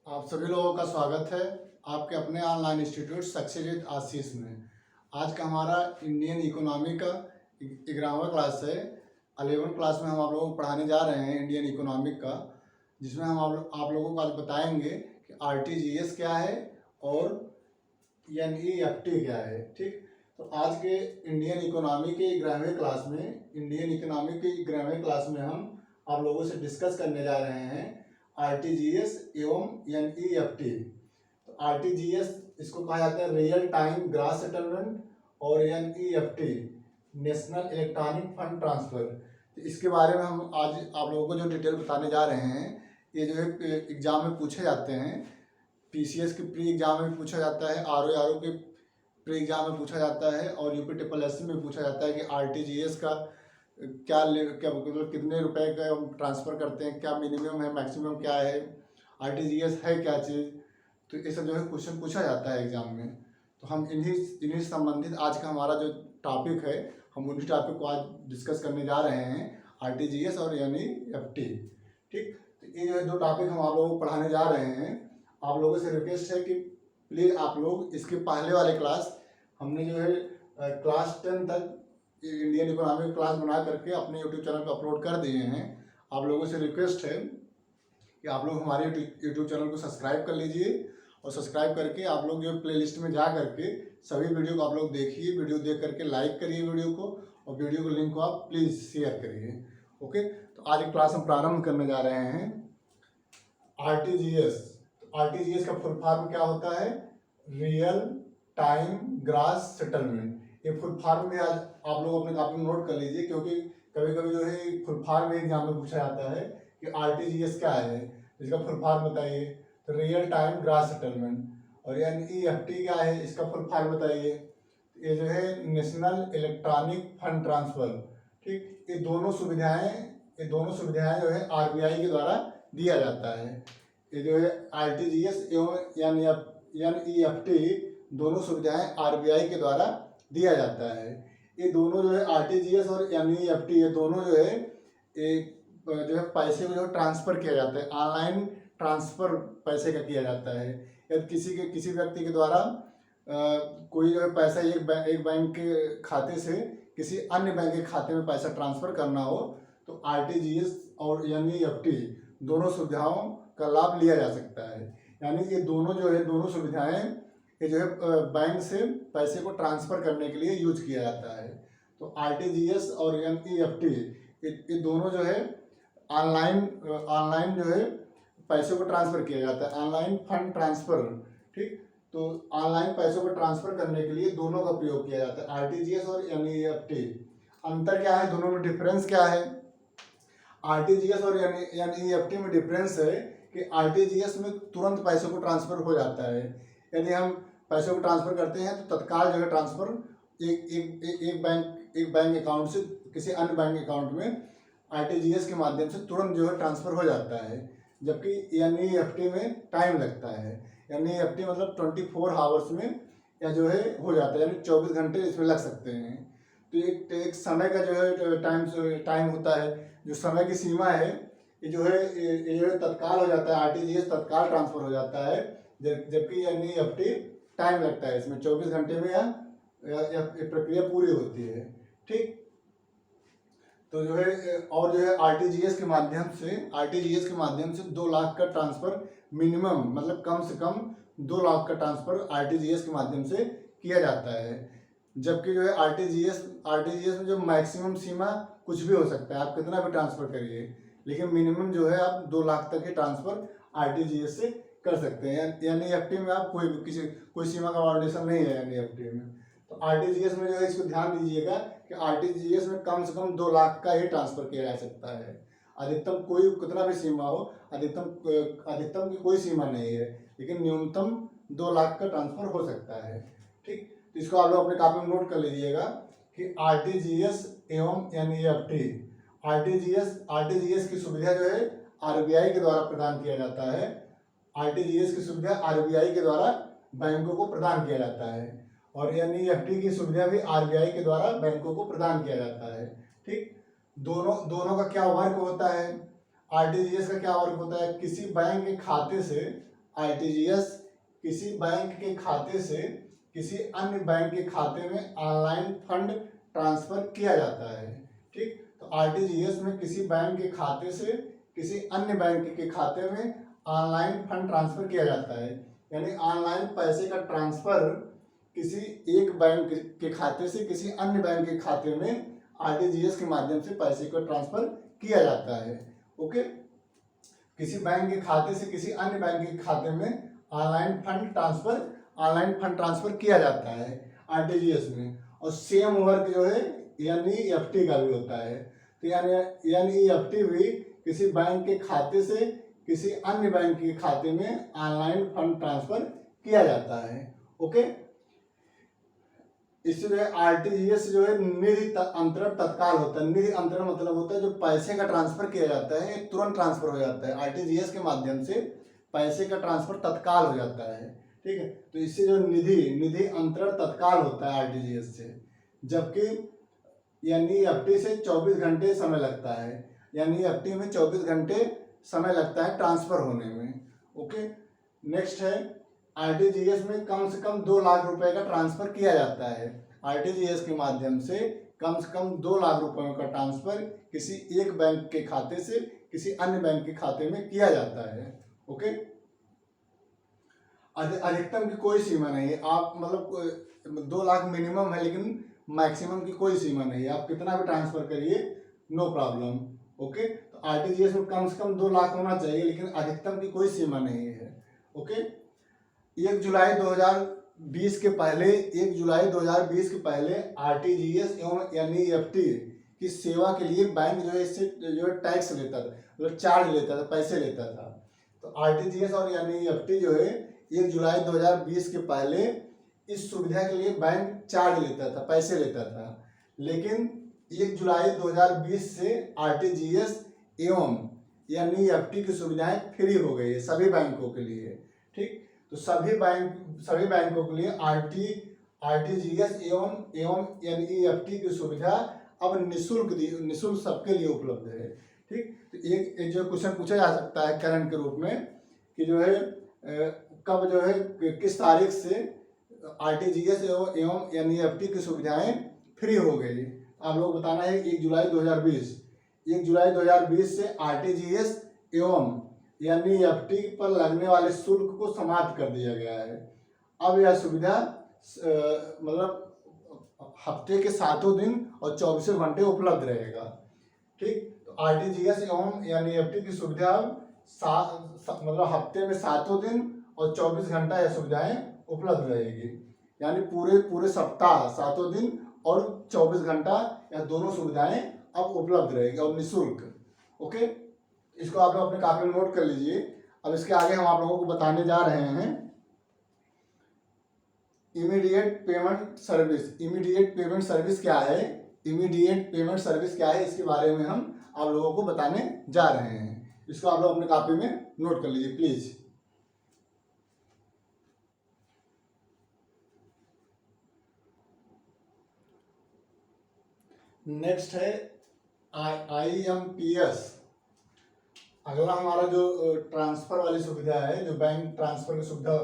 आप सभी लोगों का स्वागत है आपके अपने ऑनलाइन इंस्टीट्यूट सक्सेस विद आशीष में। आज का हमारा इंडियन इकोनॉमी का 11वां क्लास है। 11वीं क्लास में हम आप लोगों को पढ़ाने जा रहे हैं इंडियन इकोनॉमिक का, जिसमें हम आप लोगों को आज बताएंगे कि आरटीजीएस क्या है और एनईएफटी क्या है। ठीक, तो आज के इंडियन इकोनॉमी के 11वें क्लास में हम आप लोगों से डिस्कस करने जा रहे हैं आरटीजीएस एवं एनईएफटी। तो आरटीजीएस इसको कहा जाता है रियल टाइम ग्रॉस सेटलमेंट और NEFT national electronic fund transfer. तो इसके बारे में हम आज आप लोगों को जो डिटेल बताने जा रहे हैं, ये जो है एग्जाम में पूछे जाते हैं। पीसीएस के प्री एग्जाम में पूछा जाता है, आरओ के प्री एग्जाम में पूछा जाता है और यूपी ट्रिपल एससी में पूछा जाता है कि आरटीजीएस का क्या मतलब कितने रुपए का हम ट्रांसफ़र करते हैं, क्या मिनिमम है, मैक्सिमम क्या है, आरटीजीएस है क्या चीज़। तो ये सब जो है क्वेश्चन पूछा जाता है एग्जाम में। तो हम इन्हीं संबंधित आज का हमारा जो टॉपिक है, हम उन्हीं टॉपिक को आज डिस्कस करने जा रहे हैं, आरटीजीएस और एनईएफटी। ठीक, तो ये जो है दो टॉपिक हम आप लोगों को पढ़ाने जा रहे हैं। आप लोगों से रिक्वेस्ट है कि प्लीज़ आप लोग इसके पहले वाले क्लास हमने जो है क्लास 10 तक इंडियन इकोनॉमिक क्लास बना करके अपने यूट्यूब चैनल पर अपलोड कर दिए हैं। आप लोगों से रिक्वेस्ट है कि आप लोग हमारे यूट्यूब चैनल को सब्सक्राइब कर लीजिए और सब्सक्राइब करके आप लोग जो प्लेलिस्ट में जा करके सभी वीडियो को आप लोग देखिए। वीडियो देख करके लाइक करिए वीडियो को, और वीडियो को लिंक को आप प्लीज़ शेयर करिए। ओके, तो आज एक क्लास हम प्रारंभ करने जा रहे हैं आरटीजीएस। आरटीजीएस का फुल फॉर्म क्या होता है? Real time gross settlement. ये फुल फॉर्म में आज आप लोग अपने कॉपी में नोट कर लीजिए, क्योंकि कभी कभी जो है फुल फॉर्म में एग्जाम में पूछा जाता है कि आरटीजीएस क्या है, इसका फुल फॉर्म बताइए। तो रियल टाइम ग्रॉस सेटलमेंट। और एनईएफटी क्या है, इसका फुल फॉर्म बताइए। ये जो है नेशनल इलेक्ट्रॉनिक फंड ट्रांसफर। ठीक, ये दोनों सुविधाएं जो है आरबीआई के द्वारा दिया जाता है। ये जो है आरटीजीएस एवं एनईएफटी दोनों सुविधाएं आरबीआई के द्वारा दिया जाता है। ये दोनों जो है आरटीजीएस और एनईएफटी, ये दोनों जो है पैसे को जो ट्रांसफ़र किया जाता है, ऑनलाइन ट्रांसफ़र पैसे का किया जाता है। यदि किसी व्यक्ति के द्वारा कोई जो है पैसा एक बैंक के खाते से किसी अन्य बैंक के खाते में पैसा ट्रांसफ़र करना हो, तो आरटीजीएस और एनईएफटी दोनों सुविधाओं का लाभ लिया जा सकता है। यानी ये दोनों सुविधाएं ये जो है बैंक से पैसे को ट्रांसफ़र करने के लिए यूज किया जाता है। तो आरटीजीएस और एनईएफटी ये दोनों जो है ऑनलाइन जो है पैसे को ट्रांसफ़र किया जाता है, ऑनलाइन फंड ट्रांसफ़र। ठीक, तो ऑनलाइन पैसों को ट्रांसफ़र करने के लिए दोनों का प्रयोग किया जाता है, आरटीजीएस और एनईएफटी। अंतर क्या है, दोनों में डिफरेंस क्या है? आरटीजीएस और एनईएफटी में डिफरेंस है कि आरटीजीएस में तुरंत पैसों को ट्रांसफ़र हो जाता है। यदि हम पैसों को ट्रांसफ़र करते हैं तो तत्काल जो है ट्रांसफ़र एक बैंक अकाउंट से किसी अन्य बैंक अकाउंट में आरटीजीएस के माध्यम से तुरंत जो है ट्रांसफ़र हो जाता है, जबकि एनईएफटी में टाइम लगता है। एनईएफटी मतलब 24 आवर्स में या जो है हो जाता है, यानी 24 घंटे इसमें लग सकते हैं। तो एक समय का जो है टाइम होता है, जो समय की सीमा है ये जो है तत्काल हो जाता है। आरटीजीएस तत्काल ट्रांसफ़र हो जाता है, जबकि एनईएफटी टाइम लगता है, इसमें 24 घंटे में या प्रक्रिया पूरी होती है। ठीक, तो जो है आरटीजीएस के माध्यम से 2 लाख का ट्रांसफ़र मिनिमम, मतलब कम से कम 2 लाख का ट्रांसफ़र आरटीजीएस के माध्यम से किया जाता है। जबकि जो है आरटीजीएस में जो मैक्सिमम सीमा कुछ भी हो सकता है, आप कितना भी ट्रांसफ़र करिए, लेकिन मिनिमम जो है आप 2 लाख तक के ट्रांसफ़र आरटीजीएस से कर सकते हैं। एनईएफटी में आप कोई सीमा का वायोलेशन नहीं है एनईएफटी में। तो आरटीजीएस में जो है इसको ध्यान दीजिएगा कि आरटीजीएस में कम से कम 2 लाख का ही ट्रांसफ़र किया जा सकता है। अधिकतम कोई कितना भी सीमा हो, अधिकतम की कोई सीमा नहीं है, लेकिन न्यूनतम 2 लाख का ट्रांसफ़र हो सकता है। ठीक, तो इसको आप लोग अपने कॉपी में नोट कर लीजिएगा कि आरटीजीएस एवं एनईएफटी। आरटीजीएस की सुविधा जो है आरबीआई के द्वारा प्रदान किया जाता है। आरटीजीएस की सुविधा आरबीआई के द्वारा बैंकों को प्रदान किया जाता है, और एनईएफटी की सुविधा भी आरबीआई के द्वारा बैंकों को प्रदान किया जाता है। ठीक, दोनों का क्या वर्क होता है? आरटीजीएस का क्या वर्क होता है? किसी बैंक के खाते से आरटीजीएस किसी बैंक के खाते से किसी अन्य बैंक के खाते में ऑनलाइन फंड ट्रांसफर किया जाता है। ठीक, तो आरटीजीएस में किसी बैंक के खाते से किसी अन्य बैंक के खाते में ऑनलाइन फंड ट्रांसफर किया जाता है। यानी ऑनलाइन पैसे का ट्रांसफर किसी एक बैंक के खाते से किसी अन्य बैंक के खाते में आरटीजीएस के माध्यम से पैसे को ट्रांसफर किया जाता है। ओके, किसी बैंक के खाते से किसी अन्य बैंक के खाते में ऑनलाइन फंड ट्रांसफर किया जाता है आरटीजीएस में। और सेम वर्क जो है एनईएफटी का भी होता है। तो यानी एनईएफटी भी किसी बैंक के खाते से किसी अन्य बैंक के खाते में ऑनलाइन फंड ट्रांसफर किया जाता है। ओके, इसलिए आरटीजीएस जो है निधि अंतरण तत्काल होता है। निधि अंतरण मतलब होता है जो पैसे का ट्रांसफर किया जाता है तुरंत ट्रांसफर हो जाता है। आरटीजीएस के माध्यम से पैसे का ट्रांसफर तत्काल हो जाता है। ठीक है, तो इससे जो निधि अंतरण तत्काल होता है आरटीजीएस से, जबकि एनईएफटी से 24 घंटे समय लगता है। एनईएफटी में 24 घंटे समय लगता है ट्रांसफर होने में। ओके, नेक्स्ट है आरटीजीएस में कम से कम 2 लाख रुपए का ट्रांसफर किया जाता है। आरटीजीएस के माध्यम से कम 2 लाख रुपयों का ट्रांसफर किसी एक बैंक के खाते से किसी अन्य बैंक के खाते में किया जाता है। ओके, अधिकतम की कोई सीमा नहीं है। आप मतलब 2 लाख मिनिमम है, लेकिन मैक्सिमम की कोई सीमा नहीं है। आप कितना भी ट्रांसफर करिए, नो प्रॉब्लम। ओके, तो आरटीजीएस में कम से कम 2 लाख होना चाहिए, लेकिन अधिकतम की कोई सीमा नहीं है। ओके, 1 जुलाई 2020 के पहले आरटीजीएस एवं एनईएफटी की सेवा के लिए बैंक जो है इससे जो है टैक्स लेता था, मतलब चार्ज लेता था, पैसे लेता था। तो आरटीजीएस और एनईएफटी जो है 1 जुलाई 2020 के पहले इस सुविधा के लिए बैंक चार्ज लेता था, पैसे लेता था। लेकिन 1 जुलाई 2020 से आरटीजीएस एवं एनईएफटी की सुविधाएं फ्री हो गई है सभी बैंकों के लिए। ठीक, तो सभी बैंकों के लिए आरटीजीएस एवं एनईएफटी की सुविधा अब निःशुल्क सबके लिए उपलब्ध है। ठीक, तो एक जो क्वेश्चन पूछा जा सकता है करंट के रूप में कि जो है कब जो है किस तारीख से आरटीजीएस एवं एनईएफटी की सुविधाएं फ्री हो गई। आप लोग बताना है 1 जुलाई 2020 से आरटीजीएस एवं एनईएफटी पर लगने वाले शुल्क को समाप्त कर दिया गया है। अब यह सुविधा मतलब हफ्ते के 7 दिन और 24 घंटे उपलब्ध रहेगा। ठीक, तो आरटीजीएस एवं एनईएफटी की सुविधा मतलब हफ्ते में 7 दिन और 24 घंटा यह सुविधाएं उपलब्ध रहेगी। यानी पूरे सप्ताह 7 दिन और 24 घंटा यह दोनों सुविधाएं अब उपलब्ध रहेगी और निःशुल्क। ओके, इसको आप लोग अपने कापी में नोट कर लीजिए। अब इसके आगे हम आप लोगों को बताने जा रहे हैं इमीडिएट पेमेंट सर्विस क्या है। इमीडिएट पेमेंट सर्विस क्या है, इसके बारे में हम आप लोगों को बताने जा रहे हैं। इसको आप लोग अपने कापी में नोट कर लीजिए प्लीज। नेक्स्ट है आईएमपीएस। अगला हमारा जो ट्रांसफर वाली सुविधा है, जो बैंक ट्रांसफर की सुविधा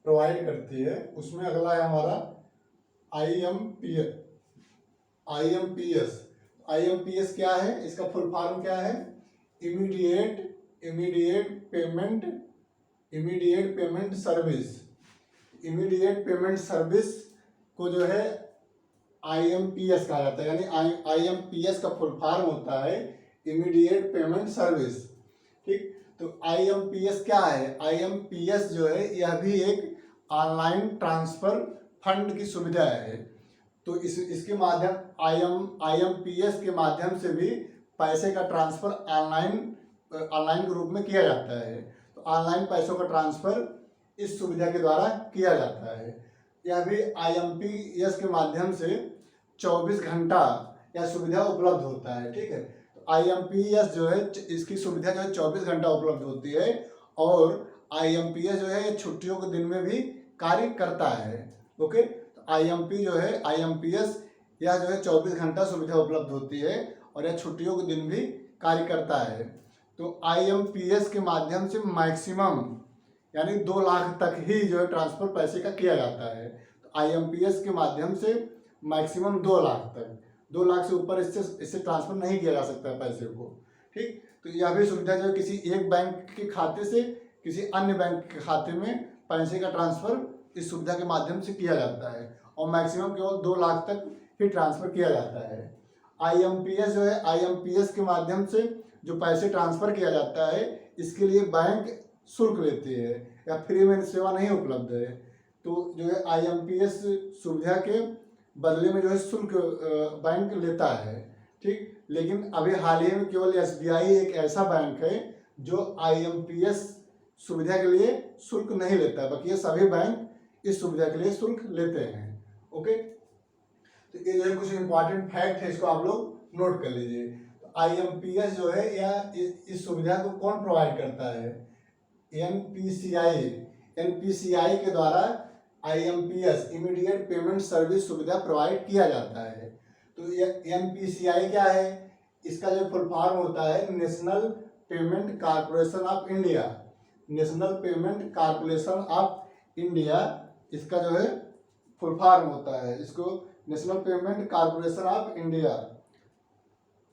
प्रोवाइड करती है, उसमें अगला है हमारा आईएमपीएस क्या है, इसका फुल फॉर्म क्या है? Immediate payment service. Immediate payment service को जो है आईएमपीएस कहा जाता है। यानी आईएमपीएस का फुल फॉर्म होता है इमीडिएट पेमेंट सर्विस। ठीक, तो आईएमपीएस क्या है? आईएमपीएस जो है यह भी एक ऑनलाइन ट्रांसफर फंड की सुविधा है। तो इसके माध्यम आईएमपीएस के माध्यम से भी पैसे का ट्रांसफर ऑनलाइन के रूप में किया जाता है। तो ऑनलाइन पैसों का ट्रांसफर इस सुविधा के द्वारा किया जाता है। यह भी आईएमपीएस के माध्यम से 24 घंटा यह सुविधा उपलब्ध होता है। ठीक है, तो आईएमपीएस जो है इसकी सुविधा जो है 24 घंटा उपलब्ध होती है और आईएमपीएस जो है छुट्टियों के दिन में भी कार्य करता है। ओके, तो आईएमपीएस यह जो है 24 घंटा सुविधा उपलब्ध होती है और यह छुट्टियों के दिन भी कार्य करता है। तो आईएमपीएस के माध्यम से मैक्सिमम यानी 2 लाख तक ही जो है ट्रांसफर पैसे का किया जाता है। तो IMPS के माध्यम से मैक्सिमम 2 लाख तक, 2 लाख से ऊपर इससे ट्रांसफर नहीं किया जा सकता है पैसे को। ठीक, तो यह भी सुविधा जो है किसी एक बैंक के खाते से किसी अन्य बैंक के खाते में पैसे का ट्रांसफर इस सुविधा के माध्यम से किया जाता है और मैक्सिमम केवल 2 लाख तक ही ट्रांसफर किया जाता है। IMPS जो है, IMPS के माध्यम से जो पैसे ट्रांसफर किया जाता है इसके लिए बैंक शुल्क लेती है या फ्री में सेवा नहीं उपलब्ध है। तो जो है IMPS सुविधा के बदले में जो है शुल्क बैंक लेता है। ठीक, लेकिन अभी हाल ही में केवल SBI एक ऐसा बैंक है जो IMPS सुविधा के लिए शुल्क नहीं लेता है, बाकी ये सभी बैंक इस सुविधा के लिए शुल्क लेते हैं। ओके, तो ये जो है कुछ इंपॉर्टेंट फैक्ट है, इसको आप लोग नोट कर लीजिए। तो IMPS जो है या इस सुविधा को कौन प्रोवाइड करता है? NPCI के द्वारा IMPS इमीडिएट पेमेंट सर्विस सुविधा प्रोवाइड किया जाता है। तो ये NPCI क्या है? इसका जो फुल फॉर्म होता है national payment corporation of India. National payment corporation of India इसका जो है फुल फॉर्म होता है, इसको national payment corporation of India.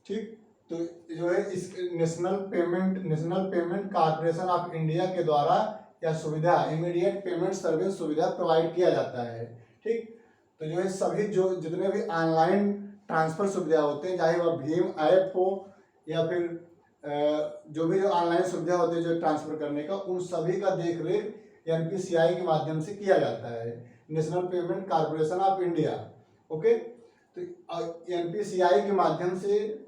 ठीक, तो जो है इस national payment corporation of India के द्वारा यह सुविधा इमीडिएट पेमेंट सर्विस सुविधा प्रोवाइड किया जाता है। ठीक, तो जो है सभी जो जितने भी ऑनलाइन ट्रांसफर सुविधा होते हैं, चाहे वह भीम ऐप हो या फिर जो भी जो ऑनलाइन सुविधा होती है जो ट्रांसफर करने का, उन सभी का देख रेख NPCI के माध्यम से किया जाता है, national payment corporation of India. Okay, तो NPCI के माध्यम से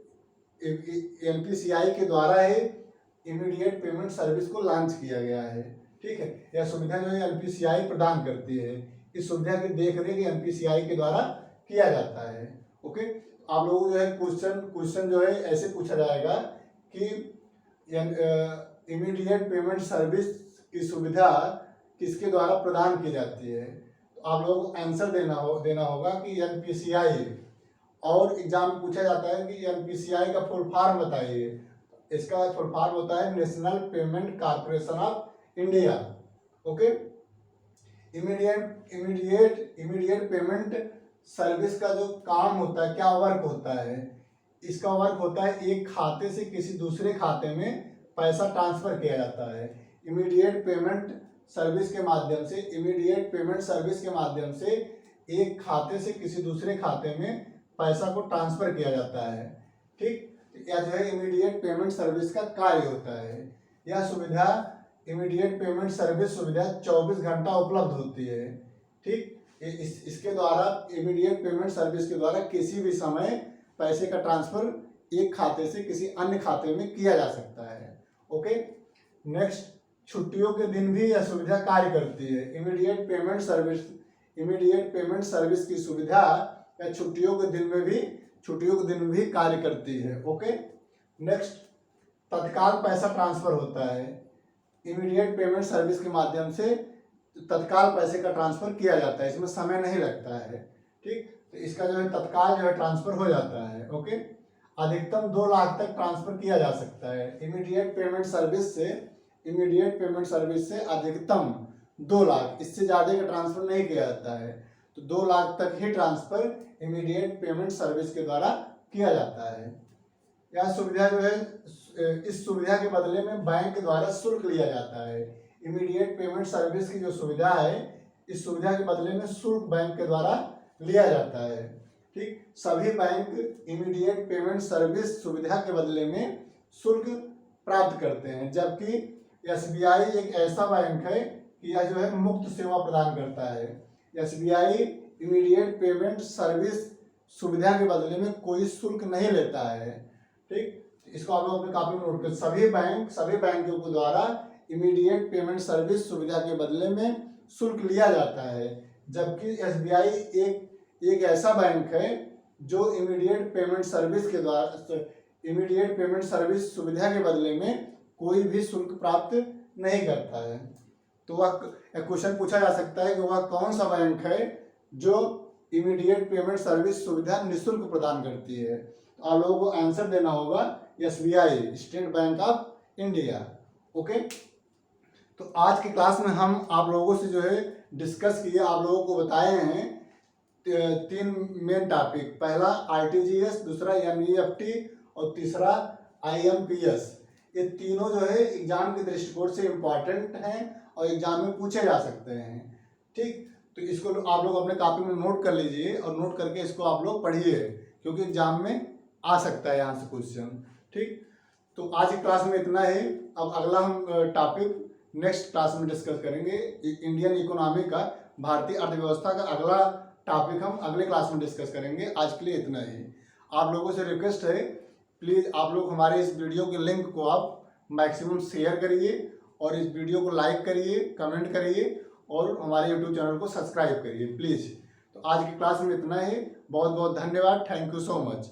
NPCI के द्वारा ही इमीडिएट पेमेंट सर्विस को लॉन्च किया गया है। ठीक है, यह सुविधा जो है NPCI प्रदान करती है। इस सुविधा की देख रेख NPCI के द्वारा किया जाता है। ओके, आप लोगों को जो है क्वेश्चन जो है ऐसे पूछा जाएगा कि इमीडिएट पेमेंट सर्विस की सुविधा किसके द्वारा प्रदान की जाती है? तो आप लोगों को आंसर देना होगा कि NPCI। और एग्जाम में पूछा जाता है कि NPCI का फुल फॉर्म बताइए। इसका फुल फॉर्म होता है national payment corporation of India. Okay, immediate payment service का जो काम होता है, क्या वर्क होता है? इसका वर्क होता है एक खाते से किसी दूसरे खाते में पैसा ट्रांसफर किया जाता है। इमीडिएट पेमेंट सर्विस के माध्यम से एक खाते से किसी दूसरे खाते में पैसा को ट्रांसफर किया जाता है। ठीक, यह जो है इमीडिएट पेमेंट सर्विस का कार्य होता है। यह सुविधा इमीडिएट पेमेंट सर्विस सुविधा 24 घंटा उपलब्ध होती है। ठीक, इसके द्वारा इमीडिएट पेमेंट सर्विस के द्वारा किसी भी समय पैसे का ट्रांसफर एक खाते से किसी अन्य खाते में किया जा सकता है। ओके, नेक्स्ट, छुट्टियों के दिन भी यह सुविधा कार्य करती है। इमीडिएट पेमेंट सर्विस की सुविधा या छुट्टियों के दिन में भी कार्य करती है। ओके, नेक्स्ट, तत्काल पैसा ट्रांसफर होता है। इमीडिएट पेमेंट सर्विस के माध्यम से तत्काल पैसे का ट्रांसफर किया जाता है, इसमें समय नहीं लगता है। ठीक, तो इसका जो है तत्काल जो है ट्रांसफर हो जाता है। ओके, अधिकतम 2 लाख तक ट्रांसफर किया जा सकता है। इमीडिएट पेमेंट सर्विस से अधिकतम 2 लाख, इससे ज़्यादा का ट्रांसफर नहीं किया जाता है। तो 2 लाख तक ही ट्रांसफर इमीडिएट पेमेंट सर्विस के द्वारा किया जाता है। यह सुविधा जो है इस सुविधा के बदले में बैंक द्वारा शुल्क लिया जाता है। इमीडिएट पेमेंट सर्विस की जो सुविधा है, इस सुविधा के बदले में शुल्क बैंक के द्वारा लिया जाता है। ठीक, सभी बैंक इमीडिएट पेमेंट सर्विस सुविधा के बदले में शुल्क प्राप्त करते हैं, जबकि SBI एक ऐसा बैंक है कि यह जो है मुफ्त सेवा प्रदान करता है। SBI इमीडिएट पेमेंट सर्विस सुविधा के बदले में कोई शुल्क नहीं लेता है। ठीक, इसको आप लोग अपने कॉपी में नोट कर, सभी बैंकों के द्वारा इमीडिएट पेमेंट सर्विस सुविधा के बदले में शुल्क लिया जाता है, जबकि SBI एक ऐसा बैंक है जो इमीडिएट पेमेंट सर्विस सुविधा के बदले में कोई भी शुल्क प्राप्त नहीं करता है। तो वह क्वेश्चन पूछा जा सकता है कि वह कौन सा बैंक है जो इमीडिएट पेमेंट सर्विस सुविधा निःशुल्क प्रदान करती है? तो आप लोगों को आंसर देना होगा SBI, state bank of India. Okay, तो आज की क्लास में हम आप लोगों से जो है डिस्कस किए, आप लोगों को बताए हैं 3 मेन टॉपिक। पहला आरटीजीएस, दूसरा एनईएफटी और तीसरा आईएमपीएस। ये तीनों जो है एग्जाम के दृष्टिकोण से इम्पॉर्टेंट हैं और एग्जाम में पूछे जा सकते हैं। ठीक, तो इसको आप लोग अपने कॉपी में नोट कर लीजिए और नोट करके इसको आप लोग पढ़िए, क्योंकि एग्जाम में आ सकता है यहाँ से क्वेश्चन। ठीक, तो आज की क्लास में इतना ही। अब अगला हम टॉपिक नेक्स्ट क्लास में डिस्कस करेंगे। इंडियन इकोनॉमी का, भारतीय अर्थव्यवस्था का अगला टॉपिक हम अगले क्लास में डिस्कस करेंगे। आज के लिए इतना ही। आप लोगों से रिक्वेस्ट है, प्लीज़ आप लोग हमारे इस वीडियो के लिंक को आप मैक्सिमम शेयर करिए और इस वीडियो को लाइक करिए, कमेंट करिए और हमारे यूट्यूब चैनल को सब्सक्राइब करिए प्लीज़। तो आज की क्लास में इतना ही। बहुत बहुत धन्यवाद। Thank you so much.